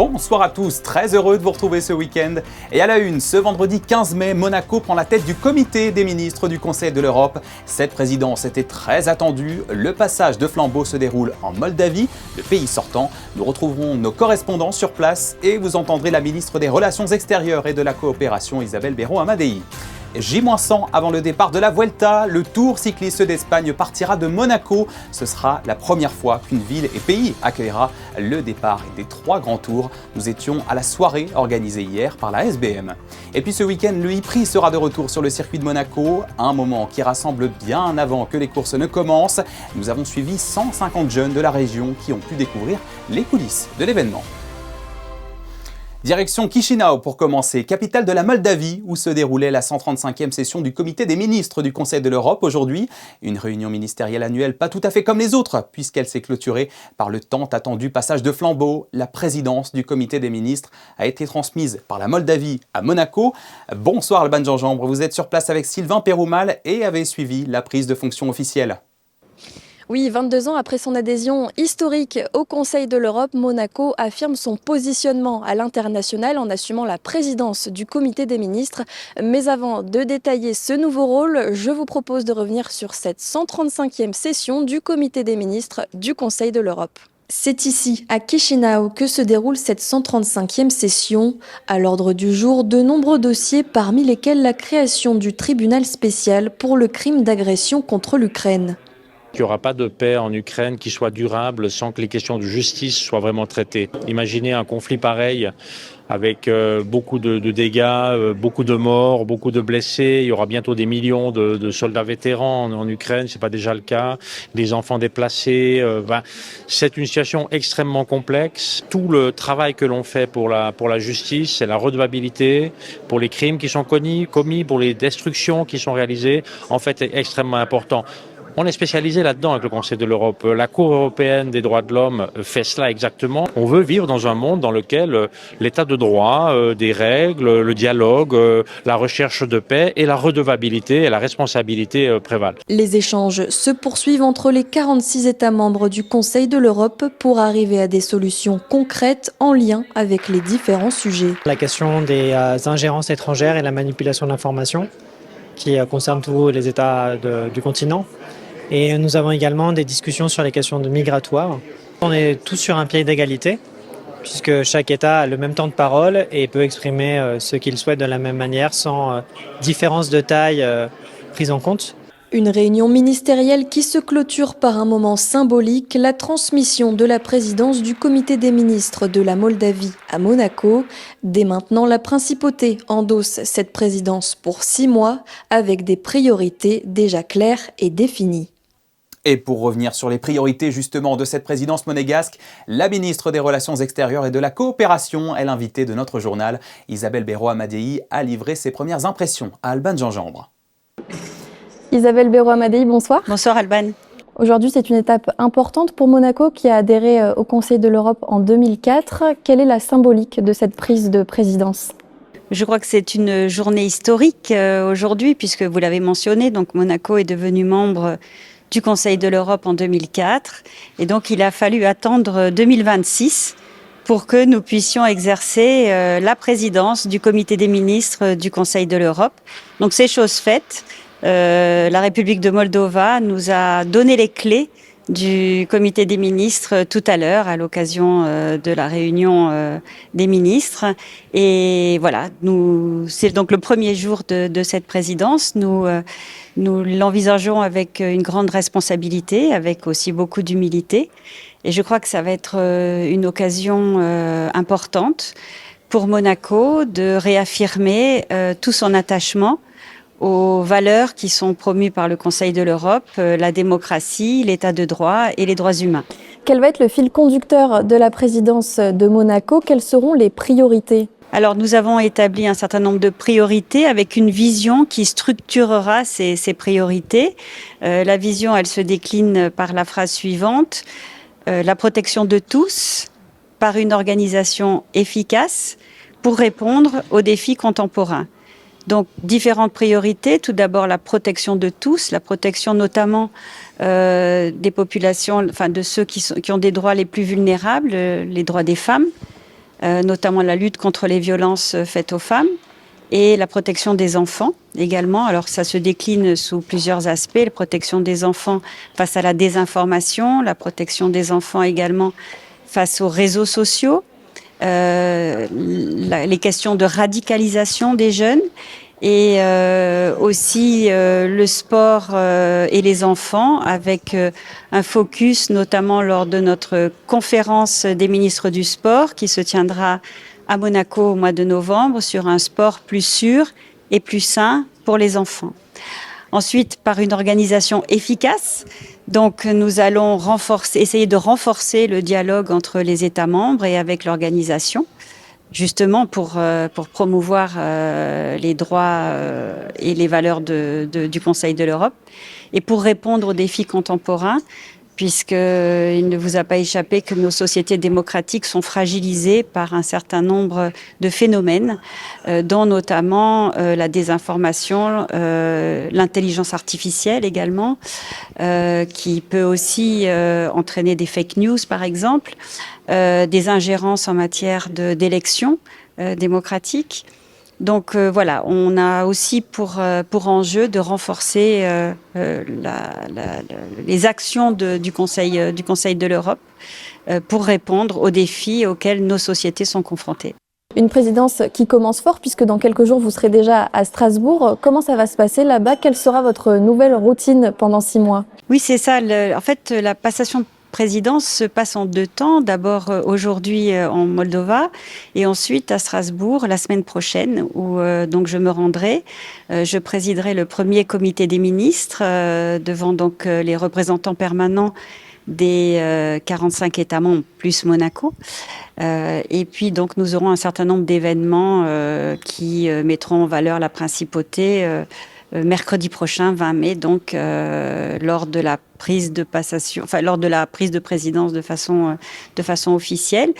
Bonsoir à tous, très heureux de vous retrouver ce week-end. Et à la une, ce vendredi 15 mai, Monaco prend la tête du comité des ministres du Conseil de l'Europe. Cette présidence était très attendue. Le passage de flambeau se déroule en Moldavie, le pays sortant. Nous retrouverons nos correspondants sur place et vous entendrez la ministre des Relations extérieures et de la coopération, Isabelle Béraud Amadei. J-100 avant le départ de la Vuelta, le Tour cycliste d'Espagne partira de Monaco. Ce sera la première fois qu'une ville et pays accueillera le départ des 3 grands tours. Nous étions à la soirée organisée hier par la SBM. Et puis ce week-end, le e-prix sera de retour sur le circuit de Monaco, un moment qui rassemble bien avant que les courses ne commencent. Nous avons suivi 150 jeunes de la région qui ont pu découvrir les coulisses de l'événement. Direction Chisinau pour commencer, capitale de la Moldavie où se déroulait la 135e session du comité des ministres du Conseil de l'Europe aujourd'hui. Une réunion ministérielle annuelle pas tout à fait comme les autres puisqu'elle s'est clôturée par le tant attendu passage de flambeau. La présidence du comité des ministres a été transmise par la Moldavie à Monaco. Bonsoir Alban Gingembre, vous êtes sur place avec Sylvain Péroumal et avez suivi la prise de fonction officielle. Oui, 22 ans après son adhésion historique au Conseil de l'Europe, Monaco affirme son positionnement à l'international en assumant la présidence du comité des ministres. Mais avant de détailler ce nouveau rôle, je vous propose de revenir sur cette 135e session du comité des ministres du Conseil de l'Europe. C'est ici, à Chisinau, que se déroule cette 135e session. À l'ordre du jour, de nombreux dossiers, parmi lesquels la création du tribunal spécial pour le crime d'agression contre l'Ukraine. Il n'y aura pas de paix en Ukraine qui soit durable sans que les questions de justice soient vraiment traitées. Imaginez un conflit pareil avec beaucoup de dégâts, beaucoup de morts, beaucoup de blessés. Il y aura bientôt des millions de soldats vétérans en Ukraine, ce n'est pas déjà le cas. Des enfants déplacés. C'est une situation extrêmement complexe. Tout le travail que l'on fait pour la justice, c'est la redevabilité, pour les crimes qui sont commis, pour les destructions qui sont réalisées, en fait, est extrêmement important. On est spécialisé là-dedans avec le Conseil de l'Europe. La Cour européenne des droits de l'homme fait cela exactement. On veut vivre dans un monde dans lequel l'état de droit, des règles, le dialogue, la recherche de paix et la redevabilité et la responsabilité prévalent. Les échanges se poursuivent entre les 46 États membres du Conseil de l'Europe pour arriver à des solutions concrètes en lien avec les différents sujets. La question des ingérences étrangères et la manipulation de l'information qui concerne tous les États du continent. Et nous avons également des discussions sur les questions migratoires. On est tous sur un pied d'égalité, puisque chaque État a le même temps de parole et peut exprimer ce qu'il souhaite de la même manière, sans différence de taille prise en compte. Une réunion ministérielle qui se clôture par un moment symbolique, la transmission de la présidence du comité des ministres de la Moldavie à Monaco. Dès maintenant, la principauté endosse cette présidence pour 6 mois avec des priorités déjà claires et définies. Et pour revenir sur les priorités justement de cette présidence monégasque, la ministre des Relations extérieures et de la coopération est l'invitée de notre journal. Isabelle Béraud Amadei a livré ses premières impressions à Alban Gingembre. Isabelle Béraud Amadei, bonsoir. Bonsoir Alban. Aujourd'hui, c'est une étape importante pour Monaco qui a adhéré au Conseil de l'Europe en 2004. Quelle est la symbolique de cette prise de présidence ? Je crois que c'est une journée historique aujourd'hui puisque vous l'avez mentionné, donc Monaco est devenu membre du Conseil de l'Europe en 2004 et donc il a fallu attendre 2026 pour que nous puissions exercer la présidence du comité des ministres du Conseil de l'Europe. Donc c'est chose faite. La République de Moldova nous a donné les clés du comité des ministres tout à l'heure à l'occasion de la réunion des ministres. Et voilà, c'est donc le premier jour de cette présidence. Nous l'envisageons avec une grande responsabilité, avec aussi beaucoup d'humilité. Et je crois que ça va être une occasion importante pour Monaco de réaffirmer tout son attachement aux valeurs qui sont promues par le Conseil de l'Europe, la démocratie, l'état de droit et les droits humains. Quel va être le fil conducteur de la présidence de Monaco ? Quelles seront les priorités ? Alors nous avons établi un certain nombre de priorités avec une vision qui structurera ces priorités. La vision, elle se décline par la phrase suivante, la protection de tous par une organisation efficace pour répondre aux défis contemporains. Donc, différentes priorités. Tout d'abord, la protection de tous, la protection notamment des populations, enfin de ceux qui ont des droits les plus vulnérables, les droits des femmes, notamment la lutte contre les violences faites aux femmes et la protection des enfants également. Alors ça se décline sous plusieurs aspects, la protection des enfants face à la désinformation, la protection des enfants également face aux réseaux sociaux, les questions de radicalisation des jeunes et aussi le sport et les enfants avec un focus notamment lors de notre conférence des ministres du sport qui se tiendra à Monaco au mois de novembre sur un sport plus sûr et plus sain pour les enfants. Ensuite, par une organisation efficace, donc nous allons essayer de renforcer le dialogue entre les États membres et avec l'organisation, justement pour promouvoir les droits et les valeurs du Conseil de l'Europe et pour répondre aux défis contemporains, puisqu'il ne vous a pas échappé que nos sociétés démocratiques sont fragilisées par un certain nombre de phénomènes, dont notamment la désinformation, l'intelligence artificielle également, qui peut aussi entraîner des fake news par exemple, des ingérences en matière d'élections démocratiques. Donc voilà, on a aussi pour enjeu de renforcer les actions du Conseil de l'Europe pour répondre aux défis auxquels nos sociétés sont confrontées. Une présidence qui commence fort puisque dans quelques jours vous serez déjà à Strasbourg. Comment ça va se passer là-bas? Quelle sera votre nouvelle routine pendant 6 mois? Oui, c'est ça. En fait, la passation de présidence se passe en 2 temps. D'abord aujourd'hui en Moldova et ensuite à Strasbourg la semaine prochaine où donc je me rendrai. Je présiderai le premier comité des ministres devant donc les représentants permanents des 45 États membres plus Monaco. Et puis donc nous aurons un certain nombre d'événements qui mettront en valeur la principauté mercredi prochain, 20 mai, donc lors de la prise de passation, lors de la prise de présidence de façon officielle.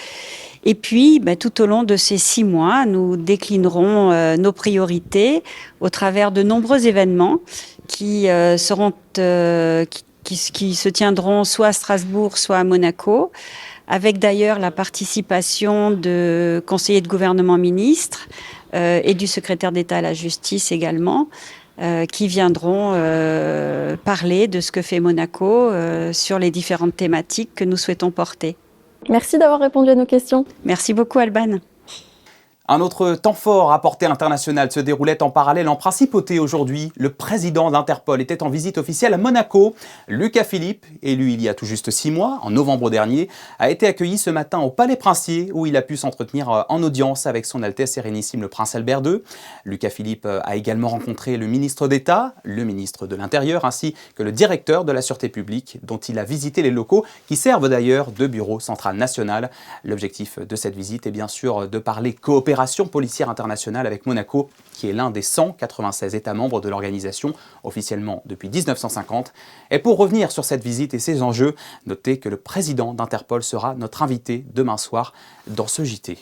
Et puis, tout au long de ces 6 mois, nous déclinerons nos priorités au travers de nombreux événements qui se tiendront soit à Strasbourg, soit à Monaco, avec d'ailleurs la participation de conseillers de gouvernement ministres et du secrétaire d'État à la justice également, qui viendront parler de ce que fait Monaco sur les différentes thématiques que nous souhaitons porter. Merci d'avoir répondu à nos questions. Merci beaucoup, Alban. Un autre temps fort à portée internationale se déroulait en parallèle en principauté aujourd'hui. Le président d'Interpol était en visite officielle à Monaco. Lucas Philippe, élu il y a tout juste 6 mois, en novembre dernier, a été accueilli ce matin au Palais Princier où il a pu s'entretenir en audience avec son Altesse Sérénissime le Prince Albert II. Lucas Philippe a également rencontré le ministre d'État, le ministre de l'Intérieur ainsi que le directeur de la Sûreté publique dont il a visité les locaux qui servent d'ailleurs de bureau central national. L'objectif de cette visite est bien sûr de parler coopération policière internationale avec Monaco, qui est l'un des 196 États membres de l'organisation, officiellement depuis 1950. Et pour revenir sur cette visite et ses enjeux, notez que le président d'Interpol sera notre invité demain soir dans ce JT.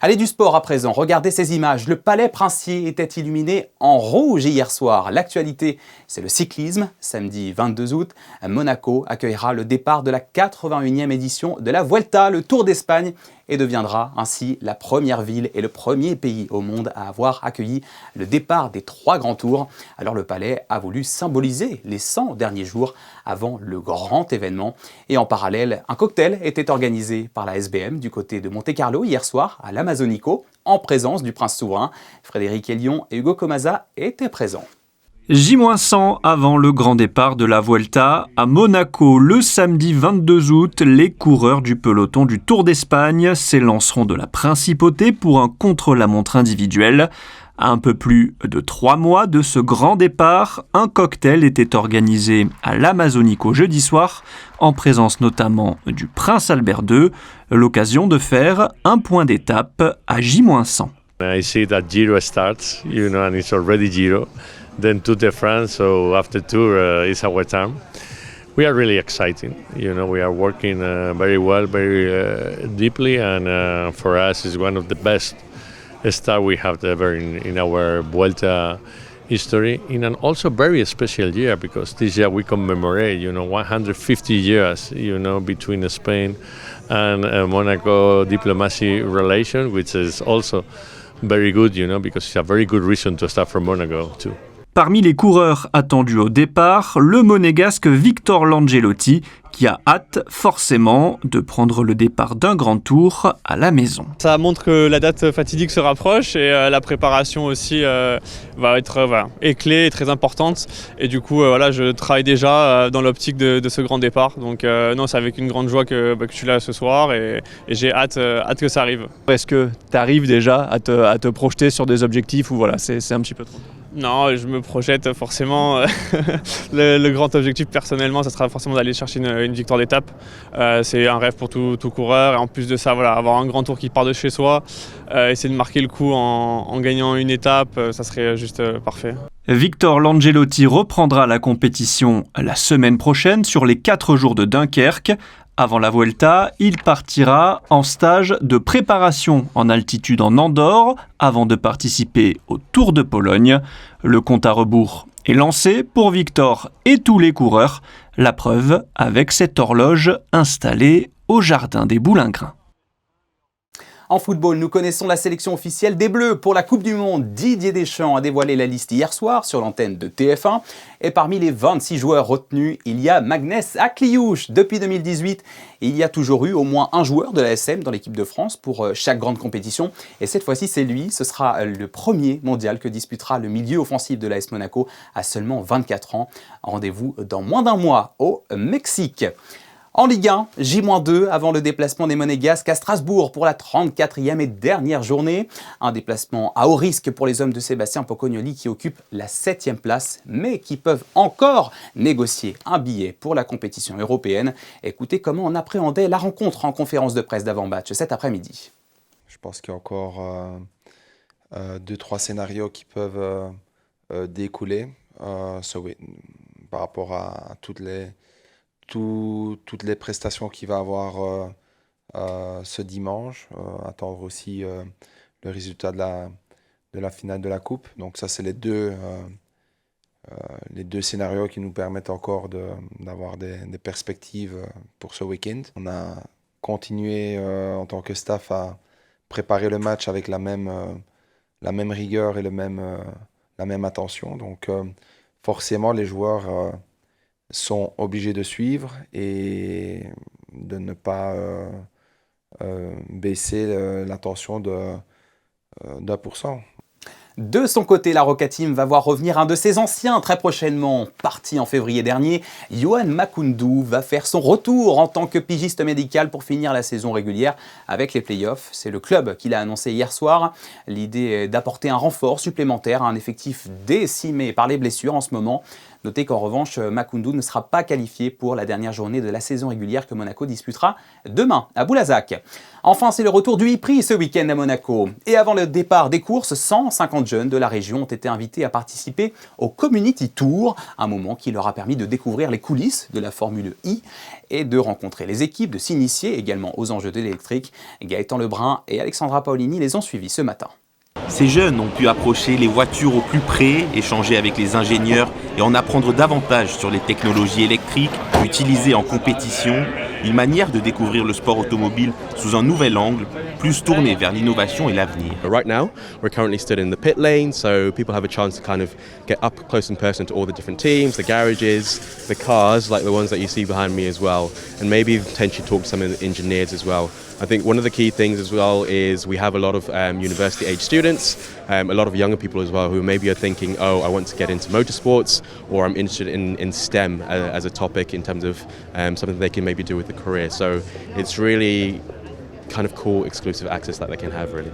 Allez, du sport à présent, regardez ces images. Le Palais Princier était illuminé en rouge hier soir. L'actualité, c'est le cyclisme. Samedi 22 août, Monaco accueillera le départ de la 81e édition de la Vuelta, le Tour d'Espagne, et deviendra ainsi la première ville et le premier pays au monde à avoir accueilli le départ des 3 grands tours. Alors le Palais a voulu symboliser les 100 derniers jours avant le grand événement. Et en parallèle, un cocktail était organisé par la SBM du côté de Monte-Carlo hier soir à l'Amazonico, en présence du prince souverain. Frédéric Hélion et Hugo Comasa étaient présents. J-100 avant le grand départ de la Vuelta à Monaco. Le samedi 22 août, les coureurs du peloton du Tour d'Espagne s'élanceront de la Principauté pour un contre-la-montre individuel. À un peu plus de 3 mois de ce grand départ, un cocktail était organisé à l'Amazonico jeudi soir, en présence notamment du prince Albert II, l'occasion de faire un point d'étape à J-100. I see that Giro starts, and it's already Giro. Then Tour de France, so after Tour is our time. We are really excited, we are working very well, very deeply, and for us it's one of the best start we have ever in our Vuelta history, in an also very special year, because this year we commemorate, 150 years, between Spain and Monaco diplomacy relation, which is also very good, because it's a very good reason to start from Monaco too. Parmi les coureurs attendus au départ, le monégasque Victor Langelotti, qui a hâte forcément de prendre le départ d'un grand tour à la maison. Ça montre que la date fatidique se rapproche et la préparation aussi va être est clé et très importante. Et du coup, je travaille déjà dans l'optique de ce grand départ. Donc non, c'est avec une grande joie que je suis là ce soir et j'ai hâte que ça arrive. Est-ce que tu arrives déjà à te projeter sur des objectifs ou voilà, c'est un petit peu trop? Non, je me projette forcément. Le grand objectif personnellement, ça sera forcément d'aller chercher une victoire d'étape. C'est un rêve pour tout coureur. Et en plus de ça, avoir un grand tour qui part de chez soi, essayer de marquer le coup en gagnant une étape, ça serait juste parfait. Victor Langelotti reprendra la compétition la semaine prochaine sur les 4 jours de Dunkerque. Avant la Vuelta, il partira en stage de préparation en altitude en Andorre avant de participer au Tour de Pologne. Le compte à rebours est lancé pour Victor et tous les coureurs. La preuve avec cette horloge installée au jardin des Boulingrins. En football, nous connaissons la sélection officielle des Bleus pour la Coupe du Monde. Didier Deschamps a dévoilé la liste hier soir sur l'antenne de TF1. Et parmi les 26 joueurs retenus, il y a Magnès Akliouche. Depuis 2018, il y a toujours eu au moins un joueur de l'ASM dans l'équipe de France pour chaque grande compétition. Et cette fois-ci, c'est lui. Ce sera le premier mondial que disputera le milieu offensif de l'AS Monaco à seulement 24 ans. Rendez-vous dans moins d'un mois au Mexique. En Ligue 1, J-2 avant le déplacement des Monégasques à Strasbourg pour la 34e et dernière journée. Un déplacement à haut risque pour les hommes de Sébastien Pocognoli qui occupent la 7e place, mais qui peuvent encore négocier un billet pour la compétition européenne. Écoutez comment on appréhendait la rencontre en conférence de presse d'avant-match cet après-midi. Je pense qu'il y a encore 2-3 scénarios qui peuvent découler par rapport à toutes les prestations qu'il va avoir ce dimanche. Attendre aussi le résultat de la finale de la Coupe. Donc ça, c'est les deux scénarios qui nous permettent encore d'avoir des perspectives pour ce week-end. On a continué en tant que staff à préparer le match avec la même rigueur et la même attention. Donc forcément, les joueurs sont obligés de suivre et de ne pas baisser l'attention d'1%. De son côté, la Roca Team va voir revenir un de ses anciens très prochainement. Parti en février dernier, Yohan Makoundou va faire son retour en tant que pigiste médical pour finir la saison régulière avec les playoffs. C'est le club qui l'a annoncé hier soir. L'idée est d'apporter un renfort supplémentaire à un effectif décimé par les blessures en ce moment. Notez qu'en revanche, Makoundou ne sera pas qualifié pour la dernière journée de la saison régulière que Monaco disputera demain à Boulazac. Enfin, c'est le retour du e-prix ce week-end à Monaco. Et avant le départ des courses, 150 jeunes de la région ont été invités à participer au Community Tour, un moment qui leur a permis de découvrir les coulisses de la Formule E et de rencontrer les équipes, de s'initier également aux enjeux de l'électrique. Gaëtan Lebrun et Alexandra Paolini les ont suivis ce matin. Ces jeunes ont pu approcher les voitures au plus près, échanger avec les ingénieurs et en apprendre davantage sur les technologies électriques utilisées en compétition, une manière de découvrir le sport automobile sous un nouvel angle, plus tourné vers l'innovation et l'avenir. Right now, we're currently stood in the pit lane, so people have a chance to kind of get up close and personal to all the different teams, the garages, the cars, like the ones that you see behind me as well, and maybe potentially talk to some of the engineers as well. I think one of the key things as well is we have a lot of university-age students, a lot of younger people as well who maybe are thinking, oh, I want to get into motorsports, or I'm interested in STEM as a topic in terms of something they can maybe do with a career. So it's really kind of cool exclusive access that they can have really.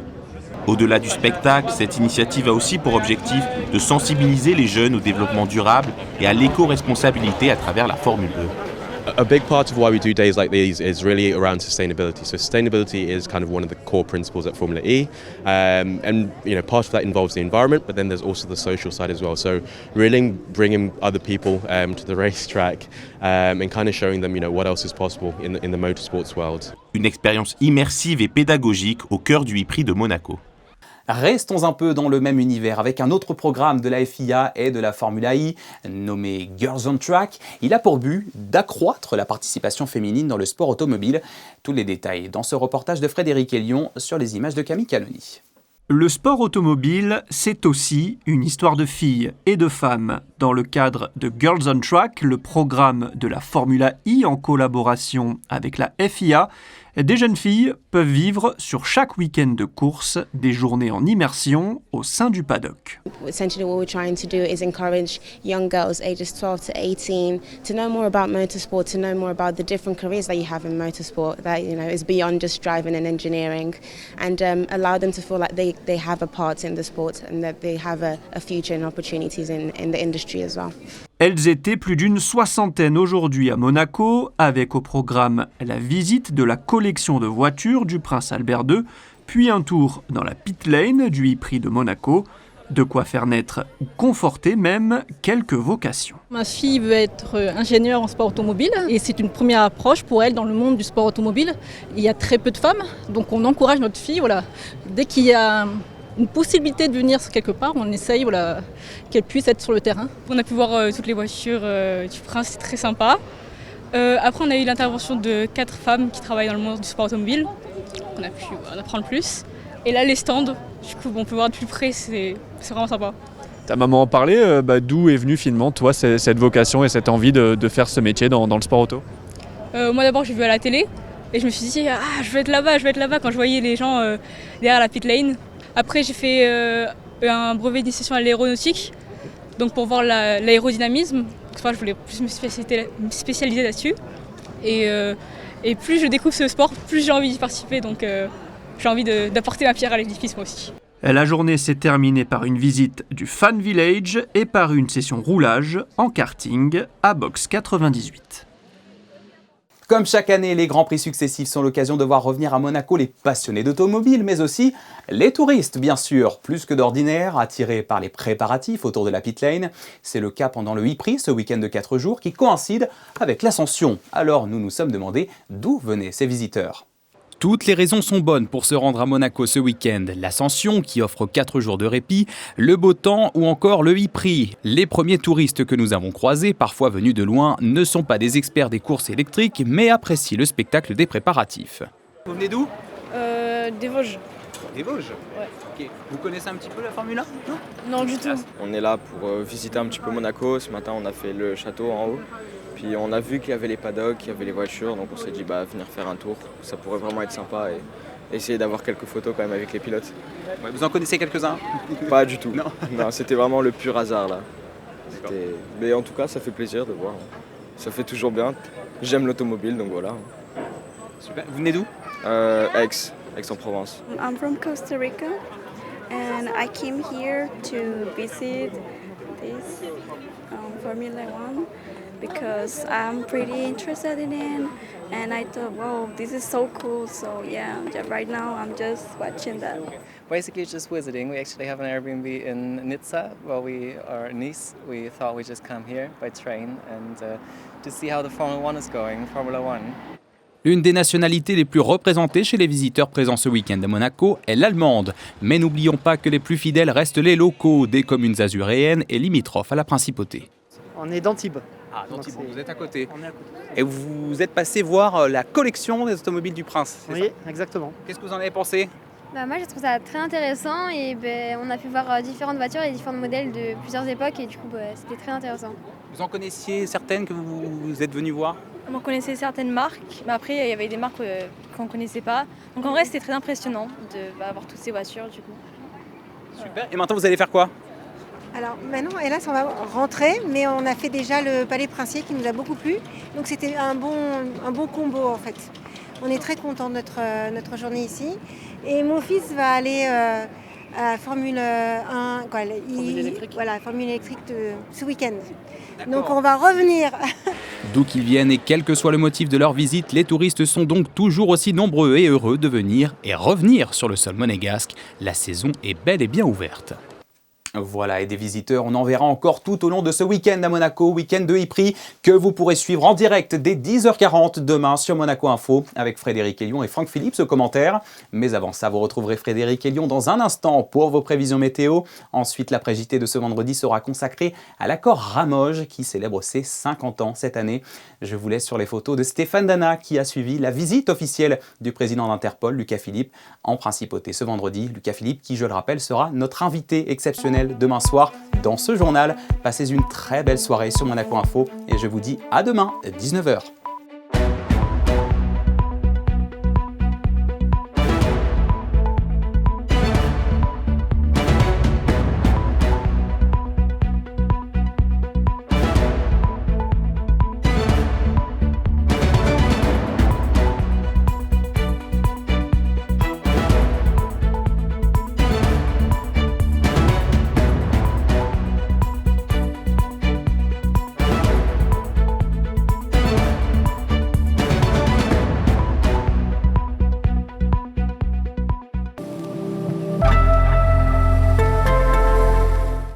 Au-delà du spectacle, cette initiative a aussi pour objectif de sensibiliser les jeunes au développement durable et à l'éco-responsabilité à travers la Formule E. A big part of why we do days like these is really around sustainability. So sustainability is kind of one of the core principles at Formula E, and part of that involves the environment, but then there's also the social side as well. So really bringing other people to the racetrack and kind of showing them what else is possible in the motorsports world. Une expérience immersive et pédagogique au cœur du e-prix de Monaco. Restons un peu dans le même univers avec un autre programme de la FIA et de la Formule I, nommé Girls on Track. Il a pour but d'accroître la participation féminine dans le sport automobile. Tous les détails dans ce reportage de Frédéric Elion sur les images de Camille Canoni. Le sport automobile, c'est aussi une histoire de filles et de femmes. Dans le cadre de Girls on Track, le programme de la Formule I en collaboration avec la FIA, des jeunes filles peuvent vivre sur chaque week-end de course des journées en immersion au sein du paddock. Essentially what we're trying to do is encourage young girls ages 12 to 18 to know more about motorsport, to know more about the different careers that you have in motorsport that is beyond just driving and engineering, and allow them to feel like they have a part in the sport and that they have a future and opportunities in the industry as well. Elles étaient plus d'une soixantaine aujourd'hui à Monaco, avec au programme la visite de la collection de voitures du prince Albert II, puis un tour dans la pit lane du e-prix de Monaco, de quoi faire naître ou conforter même quelques vocations. Ma fille veut être ingénieure en sport automobile et c'est une première approche pour elle dans le monde du sport automobile. Il y a très peu de femmes, donc on encourage notre fille, dès qu'il y a une possibilité de venir quelque part, on essaye qu'elle puisse être sur le terrain. On a pu voir toutes les voitures du prince, c'est très sympa. Après, on a eu l'intervention de 4 femmes qui travaillent dans le monde du sport automobile. On a pu en apprendre plus. Et là, les stands, du coup, on peut voir de plus près, c'est vraiment sympa. Ta maman en parlait, d'où est venue finalement, toi, cette vocation et cette envie de faire ce métier dans le sport auto? Moi, d'abord, j'ai vu à la télé et je me suis dit, je vais être là-bas quand je voyais les gens derrière la pit lane. Après, j'ai fait un brevet d'initiation à l'aéronautique, donc pour voir l'aérodynamisme. Je voulais plus me spécialiser là-dessus. Et plus je découvre ce sport, plus j'ai envie d'y participer. Donc j'ai envie d'apporter ma pierre à l'édifice moi aussi. La journée s'est terminée par une visite du Fan Village et par une session roulage en karting à Box 98. Comme chaque année, les grands prix successifs sont l'occasion de voir revenir à Monaco les passionnés d'automobile, mais aussi les touristes, bien sûr, plus que d'ordinaire, attirés par les préparatifs autour de la pit lane. C'est le cas pendant le e-prix, ce week-end de 4 jours, qui coïncide avec l'Ascension. Alors nous nous sommes demandé d'où venaient ces visiteurs. Toutes les raisons sont bonnes pour se rendre à Monaco ce week-end. L'Ascension qui offre 4 jours de répit, le beau temps ou encore le e-prix. Les premiers touristes que nous avons croisés, parfois venus de loin, ne sont pas des experts des courses électriques, mais apprécient le spectacle des préparatifs. Vous venez d'où ? Des Vosges. Des Vosges ? Ouais. Ok. Vous connaissez un petit peu la Formule 1 ? Non, du tout. On est là pour visiter un petit peu Monaco. Ce matin, on a fait le château en haut. Puis on a vu qu'il y avait les paddocks, qu'il y avait les voitures, donc on s'est dit venir faire un tour, ça pourrait vraiment être sympa et essayer d'avoir quelques photos quand même avec les pilotes. Ouais, vous en connaissez quelques-uns ? Pas du tout. Non, c'était vraiment le pur hasard là. Mais en tout cas, ça fait plaisir de voir. Ça fait toujours bien. J'aime l'automobile, donc voilà. Super. Vous venez d'où ? Aix-en-Provence. I'm from Costa Rica and I came here to visit this Formula One. Because I'm pretty interested in it and I thought, wow, this is so cool. So yeah, right now I'm just watching that. Basically just visiting. We actually have an Airbnb in Nizza, while we are in Nice. We thought we'd just come here by train and to see how the Formula One is going, Formula One. L'une des nationalités les plus représentées chez les visiteurs présents ce week-end à Monaco est l'allemande. Mais n'oublions pas que les plus fidèles restent les locaux, des communes azuréennes et limitrophes à la principauté. On est d'Antibes. Ah, d'Antibes, vous êtes à côté. On est à côté. Et vous êtes passé voir la collection des automobiles du Prince, c'est ça ? Oui, exactement. Qu'est-ce que vous en avez pensé ? Moi, je trouve ça très intéressant et on a pu voir différentes voitures et différents modèles de plusieurs époques et du coup, c'était très intéressant. Vous en connaissiez certaines que vous êtes venu voir ? On connaissait certaines marques, mais après, il y avait des marques qu'on ne connaissait pas. Donc en vrai, c'était très impressionnant d'avoir toutes ces voitures du coup. Super. Et maintenant, vous allez faire quoi ? Alors maintenant, hélas, on va rentrer, mais on a fait déjà le Palais Princier qui nous a beaucoup plu. Donc c'était un bon combo en fait. On est très contents de notre journée ici. Et mon fils va aller à la Formule 1, Formule électrique ce week-end. Donc on va revenir. D'où qu'ils viennent et quel que soit le motif de leur visite, les touristes sont donc toujours aussi nombreux et heureux de venir et revenir sur le sol monégasque. La saison est bel et bien ouverte. Voilà, et des visiteurs, on en verra encore tout au long de ce week-end à Monaco, week-end de e-prix que vous pourrez suivre en direct dès 10h40 demain sur Monaco Info avec Frédéric Elion et Franck Philippe au commentaire. Mais avant ça, vous retrouverez Frédéric Elion dans un instant pour vos prévisions météo. Ensuite, l'après-JT de ce vendredi sera consacré à l'accord Ramoge qui célèbre ses 50 ans cette année. Je vous laisse sur les photos de Stéphane Dana qui a suivi la visite officielle du président d'Interpol, Lucas Philippe, en principauté ce vendredi. Lucas Philippe qui, je le rappelle, sera notre invité exceptionnel demain soir dans ce journal. Passez une très belle soirée sur Monaco Info et je vous dis à demain, 19h.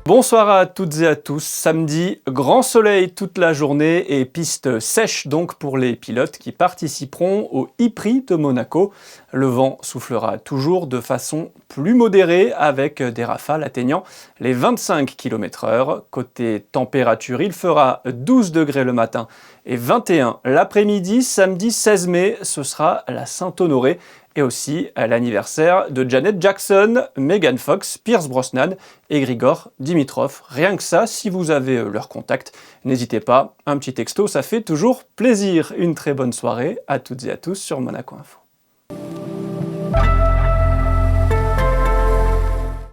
Bonsoir à toutes et à tous. Samedi, grand soleil toute la journée et piste sèche donc pour les pilotes qui participeront au e-prix de Monaco. Le vent soufflera toujours de façon plus modérée avec des rafales atteignant les 25 km/h. Côté température, il fera 12 degrés le matin et 21 l'après-midi. Samedi 16 mai, ce sera la Saint-Honoré. Et aussi à l'anniversaire de Janet Jackson, Megan Fox, Pierce Brosnan et Grigor Dimitrov. Rien que ça, si vous avez leur contact, n'hésitez pas, un petit texto, ça fait toujours plaisir. Une très bonne soirée à toutes et à tous sur Monaco Info.